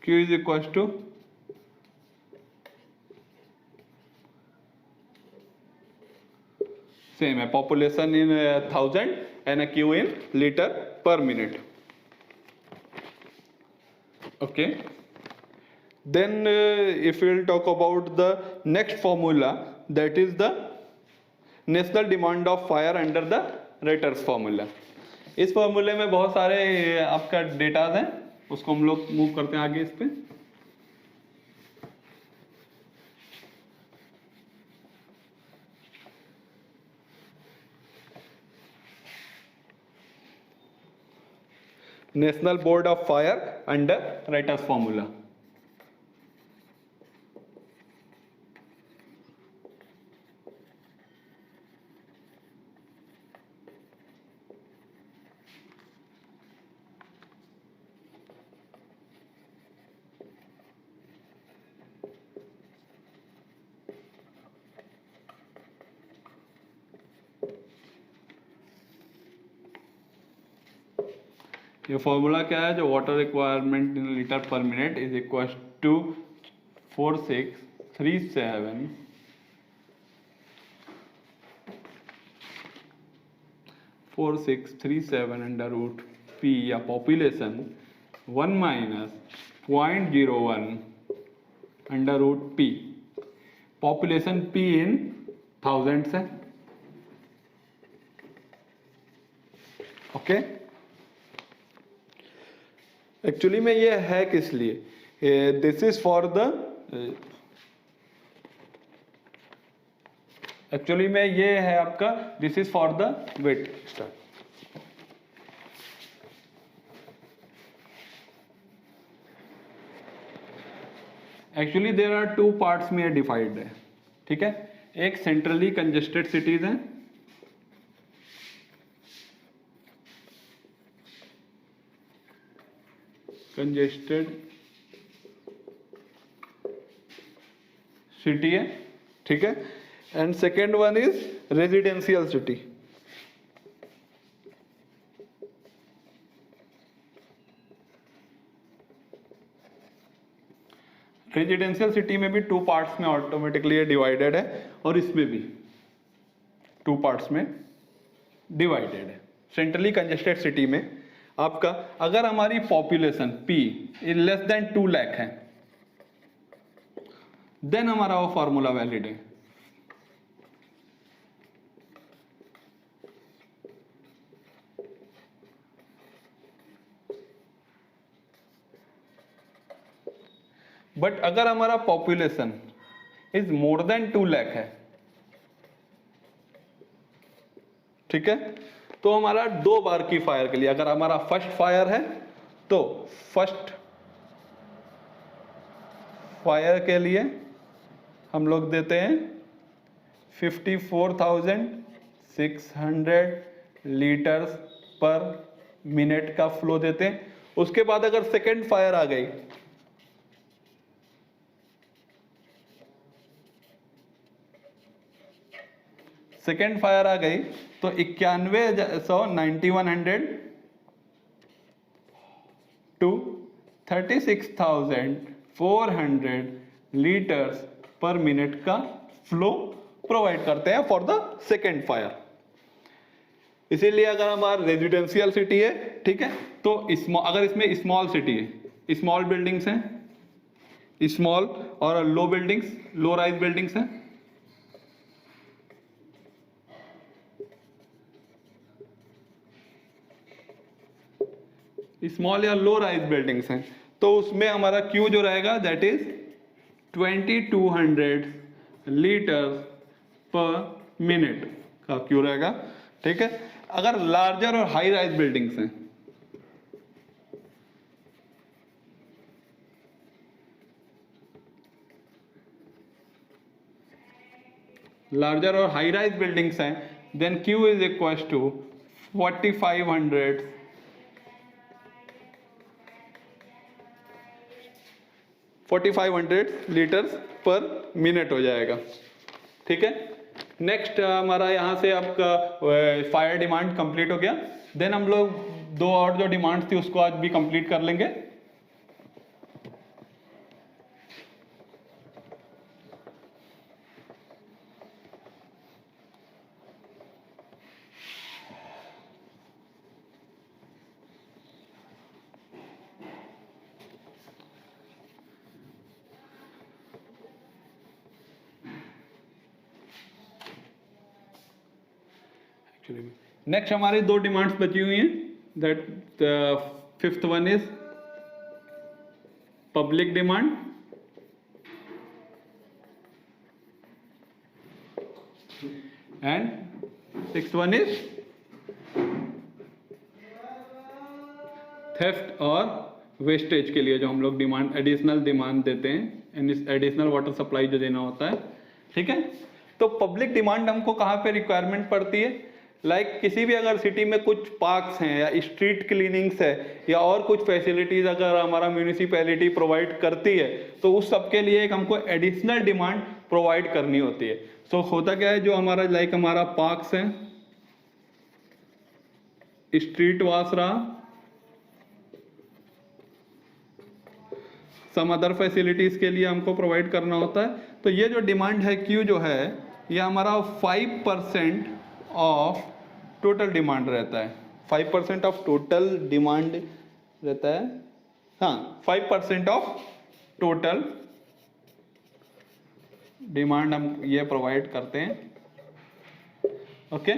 Q is equals to same है, population in 1000 and Q in litre per minute, okay. Then if you will talk about the next formula, that is the national demand of fire under the writers formula. इस फॉर्मूले में बहुत सारे आपका datas हैं, उसको हम लोग मूव करते हैं आगे। इस पे national board of fire underwriters formula. ये फॉर्मूला क्या है, जो water requirement in litre per minute is equal to 4637 under root P या population 1 minus 0.01 under root P, population P in thousands है। ओके, एक्चुअली में ये है किस लिए, this is for the, actually में ये है आपका, this is for the wet start. Actually there are two parts में डिवाइड है, ठीक है। एक सेंट्रली कंजेस्टेड सिटीज हैं, कंजेस्टेड सिटी है, ठीक है। And second one is residential city. Residential city में भी टू पार्ट्स में ऑटोमेटिकली डिवाइडेड है, और इसमें भी टू पार्ट्स में डिवाइडेड है। सेंट्रली कंजेस्टेड सिटी में आपका अगर हमारी population P is less than 2 lakh है, देन हमारा वो फॉर्मूला वैलिड है। बट अगर हमारा population is more than 2 lakh है, ठीक है, तो हमारा 2 बार की फायर के लिए, अगर हमारा फर्स्ट फायर है तो फर्स्ट फायर के लिए हम लोग देते हैं 54,600 लीटर्स पर मिनट का फ्लो देते हैं। उसके बाद अगर सेकेंड फायर आ गई, सेकेंड फायर आ गई तो 9100 टू 36,400 लीटर्स पर मिनट का फ्लो प्रोवाइड करते हैं फॉर द सेकेंड फायर। इसीलिए अगर हमारा रेजिडेंशियल सिटी है, ठीक है, तो अगर इसमें स्मॉल सिटी है, स्मॉल बिल्डिंग्स हैं, स्मॉल और लो बिल्डिंग्स, लो राइज बिल्डिंग्स हैं, स्मॉल या लो राइज बिल्डिंग्स हैं, तो उसमें हमारा क्यू जो रहेगा that is 2200 litre per minute का क्यू रहेगा, ठीक है। अगर लार्जर और हाई राइज बिल्डिंग्स हैं, लार्जर और हाई राइज बिल्डिंग्स हैं, then Q is equal to 4500 litres per minute हो जाएगा, ठीक है। नेक्स्ट हमारा यहाँ से आपका फायर डिमांड कंप्लीट हो गया। देन हम लोग 2 और जो डिमांड्स थी उसको आज भी कंप्लीट कर लेंगे। नेक्स्ट हमारी 2 डिमांड्स बची हुई हैं, that fifth one is public demand and sixth one is theft और वेस्टेज के लिए जो हम लोग डिमांड, एडिशनल डिमांड देते हैं, एडिशनल वाटर सप्लाई जो देना होता है, ठीक है। तो पब्लिक डिमांड हमको कहाँ पे रिक्वायरमेंट पड़ती है, किसी भी अगर सिटी में कुछ पार्क्स हैं या स्ट्रीट क्लीनिंग्स है या और कुछ फैसिलिटीज अगर हमारा म्यूनिसिपैलिटी प्रोवाइड करती है, तो उस सब के लिए एक हमको एडिशनल डिमांड प्रोवाइड करनी होती है। सो होता क्या है, जो हमारा हमारा पार्क्स हैं, स्ट्रीट वाश रहा, सम अदर फैसिलिटीज के लिए हमको प्रोवाइड करना होता है। तो ये जो डिमांड है क्यू जो है, ये हमारा 5% ऑफ टोटल डिमांड रहता है, 5% ऑफ टोटल डिमांड रहता है हाँ 5% ऑफ टोटल डिमांड हम ये प्रोवाइड करते हैं। ओके,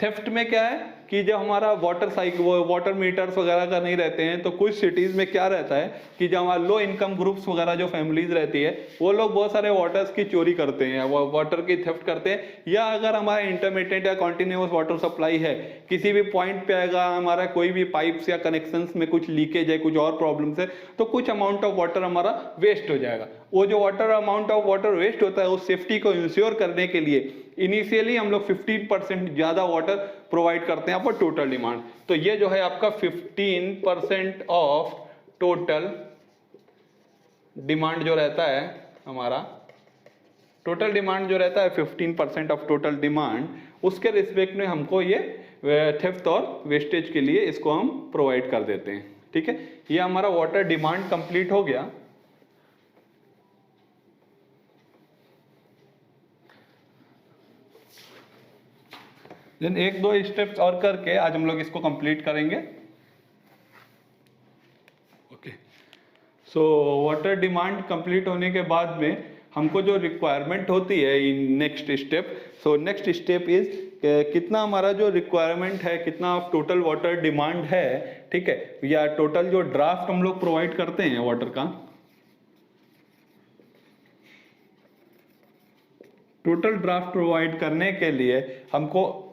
थेफ्ट में क्या है कि जब हमारा वाटर साइकिल वाटर मीटर्स वगैरह का नहीं रहते हैं, तो कुछ सिटीज में क्या रहता है कि जब हमारा लो इनकम ग्रुप्स वगैरह जो फैमिलीज रहती है, वो लोग बहुत सारे वाटर्स की चोरी करते हैं, वो वाटर की थेफ्ट करते हैं। या अगर हमारा इंटरमीडिएट या कॉन्टिन्यूस वाटर सप्लाई है, किसी भी पॉइंट पे अगर हमारा कोई भी पाइप्स या कनेक्शंस में कुछ लीकेज है, कुछ और प्रॉब्लम्स है, तो कुछ अमाउंट ऑफ वाटर हमारा वेस्ट हो जाएगा। वो जो water amount of water waste होता है, उस सेफ्टी को इंश्योर करने के लिए इनिशियली हम लोग 15% ज्यादा वाटर प्रोवाइड करते हैं पर टोटल डिमांड। तो ये जो है आपका 15% ऑफ टोटल डिमांड जो रहता है हमारा, टोटल डिमांड जो रहता है 15% ऑफ टोटल डिमांड, उसके रिस्पेक्ट में हमको ये थेफ्ट और वेस्टेज के लिए इसको हम प्रोवाइड कर देते हैं। ठीक है, ये हमारा वाटर डिमांड कंप्लीट हो गया। देन एक दो स्टेप्स और करके आज हम लोग इसको कंप्लीट करेंगे। Okay, so water demand complete होने के बाद में हमको जो रिक्वायरमेंट होती है in next step, so next step is कितना हमारा जो रिक्वायरमेंट है, कितना टोटल वाटर डिमांड है, ठीक है, या टोटल जो ड्राफ्ट हम लोग प्रोवाइड करते हैं वाटर का, टोटल ड्राफ्ट प्रोवाइड करने के लिए हमको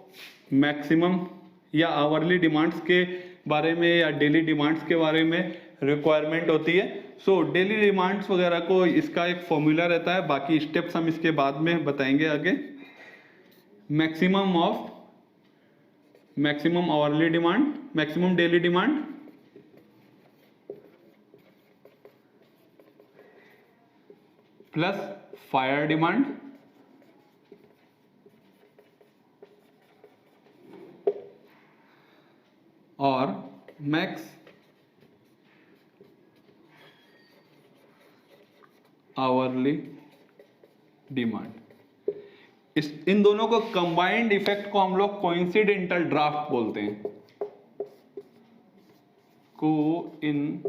मैक्सिमम या आवरली डिमांड्स के बारे में या डेली डिमांड्स के बारे में रिक्वायरमेंट होती है। सो डेली डिमांड्स वगैरह को इसका एक फॉर्मूला रहता है, बाकी स्टेप्स हम इसके बाद में बताएंगे आगे। Maximum hourly demand, maximum daily demand plus fire demand और मैक्स आवरली डिमांड। इन दोनों को कंबाइंड इफेक्ट को हम लोग कोइंसिडेंटल ड्राफ्ट बोलते हैं। Coincidental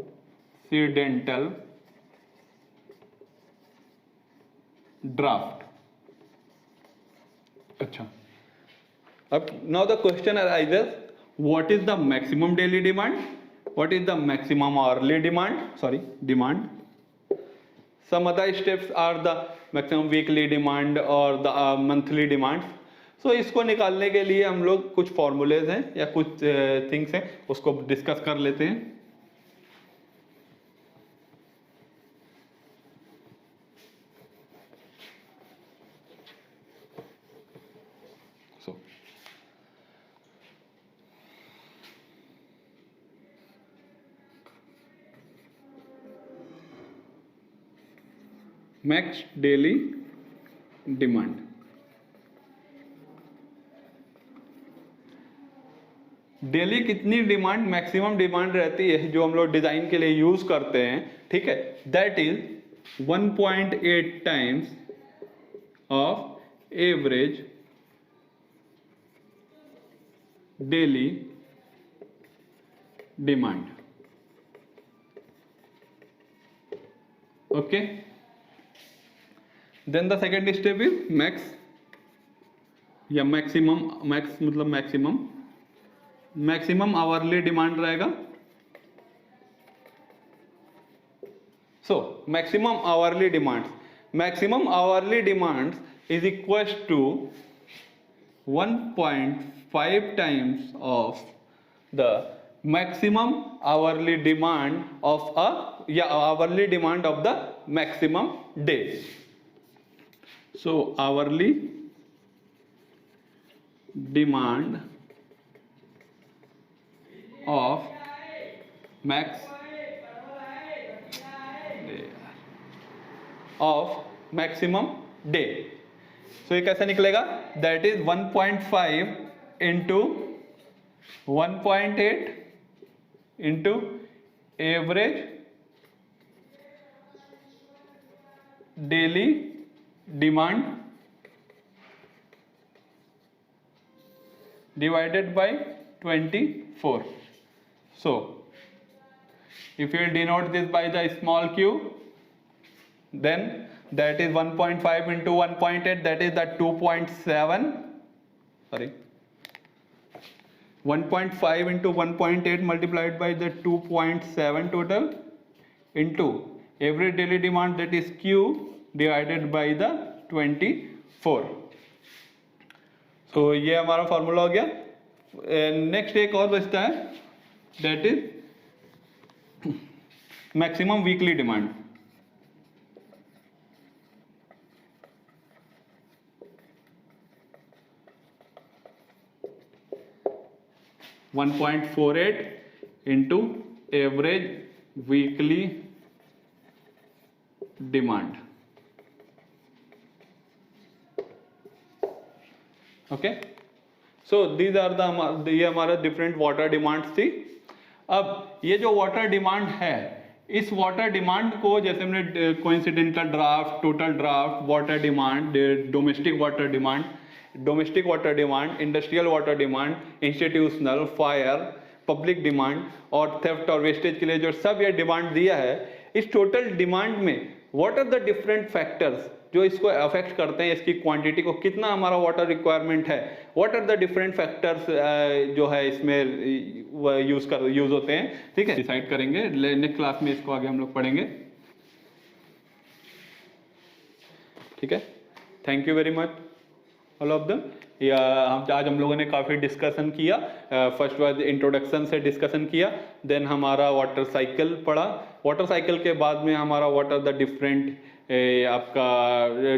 draft. अच्छा, अब now the question arises, what is the maximum daily demand, what is the maximum hourly demand, some other steps are the maximum weekly demand or the monthly demand। so इसको निकालने के लिए हम लोग कुछ formulas हैं या कुछ थिंग्स हैं, उसको डिस्कस कर लेते हैं। so max daily demand, daily कितनी डिमांड मैक्सिमम डिमांड रहती है जो हम लोग डिजाइन के लिए यूज करते हैं, ठीक है, that is 1.8 times of average daily demand. Okay, then the second step is max या मैक्सिमम, मैक्स मतलब मैक्सिमम आवरली डिमांड रहेगा। So maximum hourly demand is equal to 1.5 times of the maximum hourly demand of hourly demand of the maximum day. So hourly demand of maximum day। So ये कैसे निकलेगा, that is 1.5 into 1.8 into average daily demand divided by 24। So if you will denote this by the small q, then that is 1.5 into 1.8, that is the 2.7, sorry, 1.5 into 1.8 multiplied by the 2.7 total into average daily demand, that is q, divided by the 24. So ये हमारा formula हो गया. Next एक और बचता है, that is maximum weekly demand. (1.48) into average weekly demand. Okay, so these are the, ये हमारा डिफरेंट वाटर डिमांड्स थी. अब ये जो वाटर डिमांड है, इस वाटर डिमांड को जैसे हमने coincidental draft, total draft, water demand, domestic water demand, domestic water demand, industrial water demand, institutional, fire, public demand और थेफ्ट और वेस्टेज के लिए जो सब ये डिमांड दिया है, इस टोटल डिमांड में what are the different factors जो इसको अफेक्ट करते हैं, इसकी क्वांटिटी को, कितना हमारा वाटर रिक्वायरमेंट है, what are the different factors जो है इसमें यूज होते हैं. ठीक है, डिसाइड करेंगे. नेक्स्ट क्लास में इसको आगे हम लोग पढ़ेंगे. ठीक है, thank you very much all of them. आज हम लोगों ने काफ़ी डिस्कशन किया. फर्स्ट वाज इंट्रोडक्शन से डिस्कशन किया, देन हमारा वाटर साइकिल पढ़ा. वाटर साइकिल के बाद में हमारा व्हाट आर द डिफरेंट आपका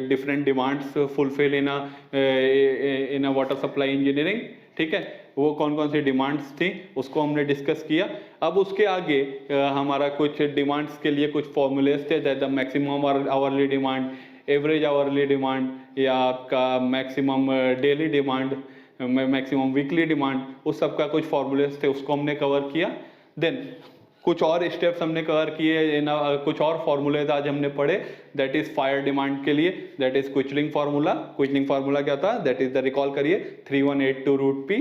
डिफरेंट डिमांड्स फुलफिल इन अ वाटर सप्लाई इंजीनियरिंग. ठीक है, वो कौन कौन सी डिमांड्स थी उसको हमने डिस्कस किया. अब उसके आगे हमारा कुछ डिमांड्स के लिए कुछ फॉर्मूलेस थे, that the maximum hourly demand, average hourly demand, या आपका maximum daily demand, maximum weekly demand, उस सब का कुछ फॉर्मूलेस थे, उसको हमने कवर किया. देन कुछ और स्टेप्स हमने कवर किए, कुछ और फॉर्मूलेज आज हमने पढ़े. दैट इज फायर डिमांड के लिए, दैट इज क्विचलिंग फार्मूला. क्विचलिंग फार्मूला क्या था, दैट इज द, रिकॉल करिए, 3182 रूट पी.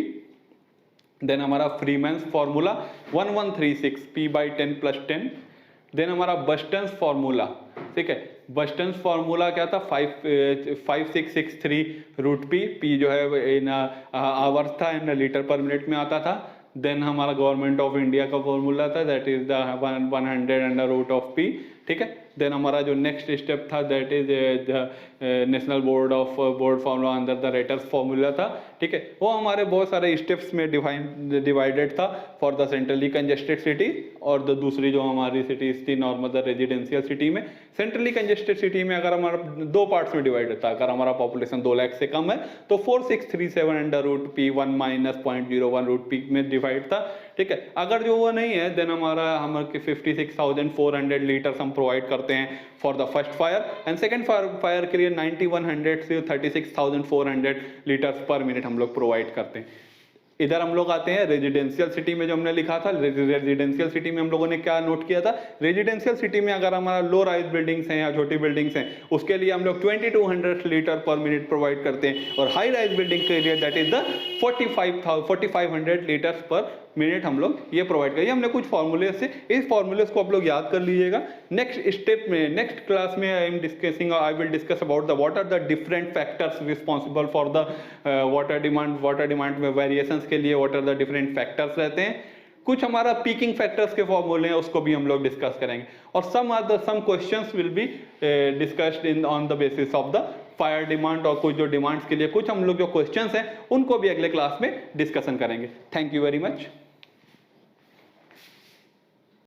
देन हमारा Freeman's formula 1136 p by 10 plus 10. Then हमारा बस्टन्स फार्मूला. ठीक है, बस्टन्स फार्मूला क्या था, 5663 रूट पी. पी जो है इन आवर्स था, इन लीटर पर मिनट में आता था. देन हमारा गवर्नमेंट ऑफ इंडिया का फॉर्मूला था, that is the 100 under root of P. ठीक है, देन हमारा जो नेक्स्ट स्टेप था, that is national board formula under the writers formula था. ठीक है, वो हमारे बहुत सारे स्टेप्स में डिवाइडेड था for the centrally congested city, और द दूसरी जो हमारी सिटीज थी नॉर्मल रेजिडेंशियल सिटी में. सेंट्रली कंजेस्टेड सिटी में अगर हमारा दो पार्ट्स में डिवाइडेड था, अगर हमारा पॉपुलेशन 2 लाख से कम है तो 4637 under root P 1 minus 0.01 root P में डिवाइड था. ठीक है, अगर जो वो नहीं है, देन हमारे 56,400 लीटर्स हम प्रोवाइड करते हैं for the first fire, and second fire के लिए 9100 से 36,400 लीटर्स पर मिनट हम लोग प्रोवाइड करते हैं. इधर हम लोग आते हैं रेजिडेंशियल सिटी में, जो हमने लिखा था. रेजिडेंशियल सिटी में हम लोगों ने क्या नोट किया था, रेजिडेंशियल सिटी में अगर हमारा लो राइज बिल्डिंग्स हैं या छोटी बिल्डिंग्स हैं, उसके लिए हम लोग 2200 लीटर पर मिनट प्रोवाइड करते हैं, और हाई राइज बिल्डिंग के लिए that is the 4500 litres per minute हम लोग ये प्रोवाइड करिए. हमने कुछ फॉर्मूले से, इस फॉर्मूलेस को आप लोग याद कर लीजिएगा. नेक्स्ट स्टेप में, नेक्स्ट क्लास में I will discuss about the what are the different factors responsible for the water demand. Water demand में वेरिएशंस के लिए व्हाट आर द डिफरेंट फैक्टर्स रहते हैं. कुछ हमारा पीकिंग फैक्टर्स के फॉर्मूले हैं, उसको भी हम लोग डिस्कस करेंगे. और some questions will be discussed in on the basis of the fire demand, और कुछ जो डिमांड्स के लिए कुछ हम लोग जो क्वेश्चंस हैं उनको भी अगले क्लास में डिस्कशन करेंगे. Thank you very much.